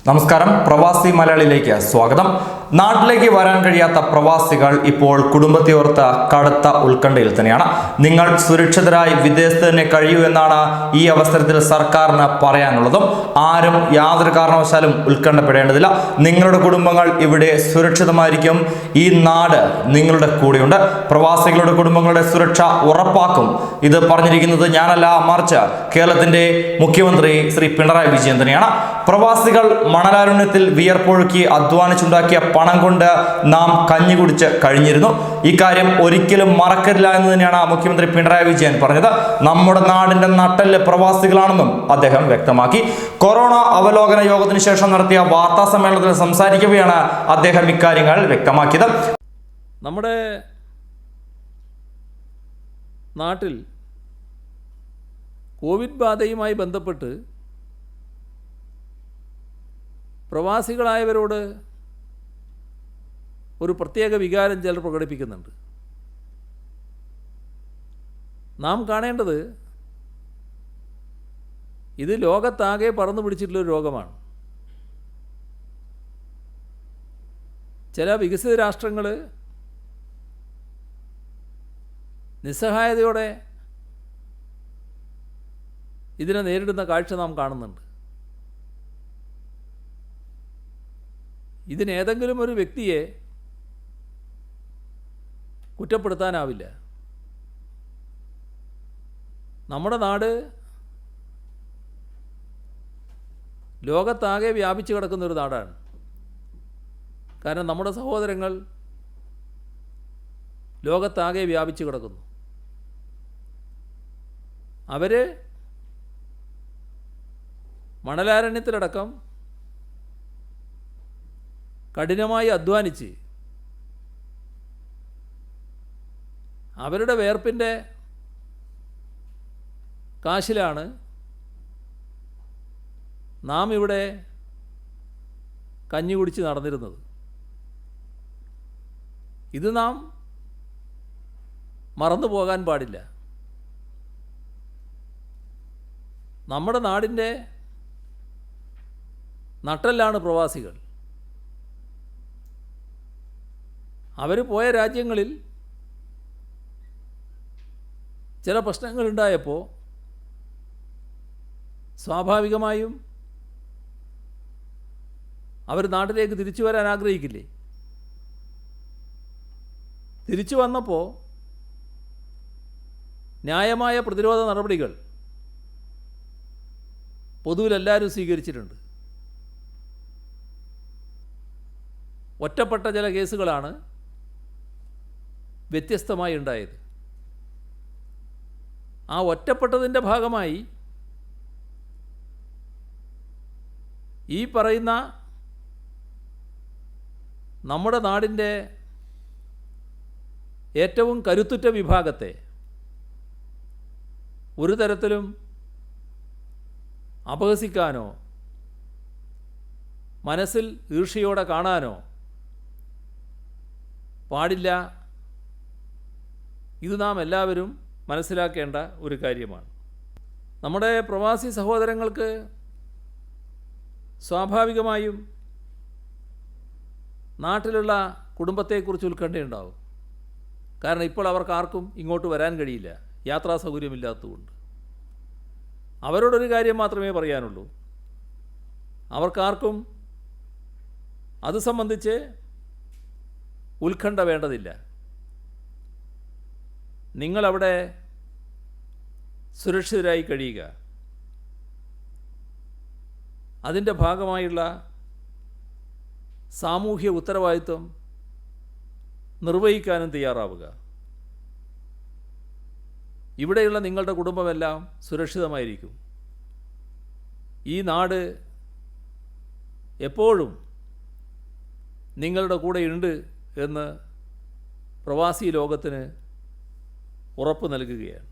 നമസ്കാരം, പ്രവാസി മലയാളിയിലേക്ക് സ്വാഗതം. നാട്ടിലേക്ക് വരാൻ കഴിയാത്ത പ്രവാസികൾ ഇപ്പോൾ കുടുംബത്തെയോർത്ത കടുത്ത ഉത്കണ്ഠയിൽ തന്നെയാണ്. നിങ്ങൾ സുരക്ഷിതരായി വിദേശത്ത് തന്നെ കഴിയൂ എന്നാണ് ഈ അവസരത്തിൽ സർക്കാരിന് പറയാനുള്ളതും. ആരും യാതൊരു കാരണവശാലും ഉത്കണ്ഠപ്പെടേണ്ടതില്ല. നിങ്ങളുടെ കുടുംബങ്ങൾ ഇവിടെ സുരക്ഷിതമായിരിക്കും. ഈ നാട് നിങ്ങളുടെ കൂടെയുണ്ട്. പ്രവാസികളുടെ കുടുംബങ്ങളുടെ സുരക്ഷ ഉറപ്പാക്കും. ഇത് പറഞ്ഞിരിക്കുന്നത് ഞാനല്ല, മറിച്ച് കേരളത്തിന്റെ മുഖ്യമന്ത്രി ശ്രീ പിണറായി വിജയൻ തന്നെയാണ്. പ്രവാസികൾ മണലാരുണ്യത്തിൽ വിയർപ്പൊഴുക്കി അധ്വാനിച്ചുണ്ടാക്കിയ പണം കൊണ്ട് നാം കഞ്ഞി കുടിച്ച് കഴിഞ്ഞിരുന്നു. ഇക്കാര്യം ഒരിക്കലും മറക്കരുല്ല എന്ന് തന്നെയാണ് മുഖ്യമന്ത്രി പിണറായി വിജയൻ പറഞ്ഞത്. നമ്മുടെ നാടിന്റെ നട്ടെല്ല് പ്രവാസികളാണെന്നും അദ്ദേഹം വ്യക്തമാക്കി. കൊറോണ അവലോകന യോഗത്തിന് ശേഷം നടത്തിയ വാർത്താ സമ്മേളനത്തിൽ സംസാരിക്കവെയാണ് അദ്ദേഹം ഇക്കാര്യങ്ങൾ വ്യക്തമാക്കിയത്. നമ്മുടെ നാട്ടിൽ കോവിഡ് ബാധയുമായി ബന്ധപ്പെട്ട് പ്രവാസികളായവരോട് ഒരു പ്രത്യേക വികാരം ചിലർ പ്രകടിപ്പിക്കുന്നുണ്ട്. നാം കാണേണ്ടത് ഇത് ലോകത്താകെ പറന്നു പിടിച്ചിട്ടുള്ളൊരു രോഗമാണ്. ചില വികസിത രാഷ്ട്രങ്ങൾ നിസ്സഹായതയോടെ ഇതിനെ നേരിടുന്ന കാഴ്ച നാം കാണുന്നുണ്ട്. ഇതിനേതെങ്കിലും ഒരു വ്യക്തിയെ കുറ്റപ്പെടുത്താനാവില്ല. നമ്മുടെ നാട് ലോകത്താകെ വ്യാപിച്ചു കിടക്കുന്നൊരു നാടാണ്. കാരണം നമ്മുടെ സഹോദരങ്ങൾ ലോകത്താകെ വ്യാപിച്ചു കിടക്കുന്നു. അവർ മണലാരണ്യത്തിലടക്കം കഠിനമായി അധ്വാനിച്ച് അവരുടെ വേർപ്പിൻ്റെ കാശിലാണ് നാം ഇവിടെ കഞ്ഞി കുടിച്ച് നടന്നിരുന്നത്. ഇത് നാം മറന്നു പോകാൻ പാടില്ല. നമ്മുടെ നാടിൻ്റെ നട്ടെല്ലാണ് പ്രവാസികൾ. അവർ പോയ രാജ്യങ്ങളിൽ ചില പ്രശ്നങ്ങളുണ്ടായപ്പോൾ സ്വാഭാവികമായും അവർ നാട്ടിലേക്ക് തിരിച്ചു വരാൻ ആഗ്രഹിക്കില്ലേ? തിരിച്ചു വന്നപ്പോൾ ന്യായമായ പ്രതിരോധ നടപടികൾ പൊതുവിലെല്ലാവരും സ്വീകരിച്ചിട്ടുണ്ട്. ഒറ്റപ്പെട്ട ചില കേസുകളാണ് വ്യത്യസ്തമായി ഉണ്ടായത്. ആ ഒറ്റപ്പെട്ടതിൻ്റെ ഭാഗമായി ഈ പറയുന്ന നമ്മുടെ നാടിൻ്റെ ഏറ്റവും കരുത്തുറ്റ വിഭാഗത്തെ ഒരു തരത്തിലും അപഹസിക്കാനോ മനസ്സിൽ ഈർഷ്യയോടെ കാണാനോ പാടില്ല. ഇത് നാം എല്ലാവരും മനസ്സിലാക്കേണ്ട ഒരു കാര്യമാണ്. നമ്മുടെ പ്രവാസി സഹോദരങ്ങൾക്ക് സ്വാഭാവികമായും നാട്ടിലുള്ള കുടുംബത്തെക്കുറിച്ച് ഉത്കണ്ഠയുണ്ടാവും. കാരണം ഇപ്പോൾ അവർക്കാർക്കും ഇങ്ങോട്ട് വരാൻ കഴിയില്ല, യാത്രാ സൗകര്യമില്ലാത്തതുകൊണ്ട്. അവരോടൊരു കാര്യം മാത്രമേ പറയാനുള്ളൂ. അവർക്കാർക്കും അത് സംബന്ധിച്ച് ഉത്കണ്ഠ വേണ്ടതില്ല. നിങ്ങളവിടെ സുരക്ഷിതരായി കഴിയുക. അതിൻ്റെ ഭാഗമായുള്ള സാമൂഹ്യ ഉത്തരവാദിത്വം നിർവഹിക്കാനും തയ്യാറാവുക. ഇവിടെയുള്ള നിങ്ങളുടെ കുടുംബമെല്ലാം സുരക്ഷിതമായിരിക്കും. ഈ നാട് എപ്പോഴും നിങ്ങളുടെ കൂടെയുണ്ട് എന്ന് പ്രവാസി ലോകത്തിന് ഉറപ്പ് നൽകുകയാണ്.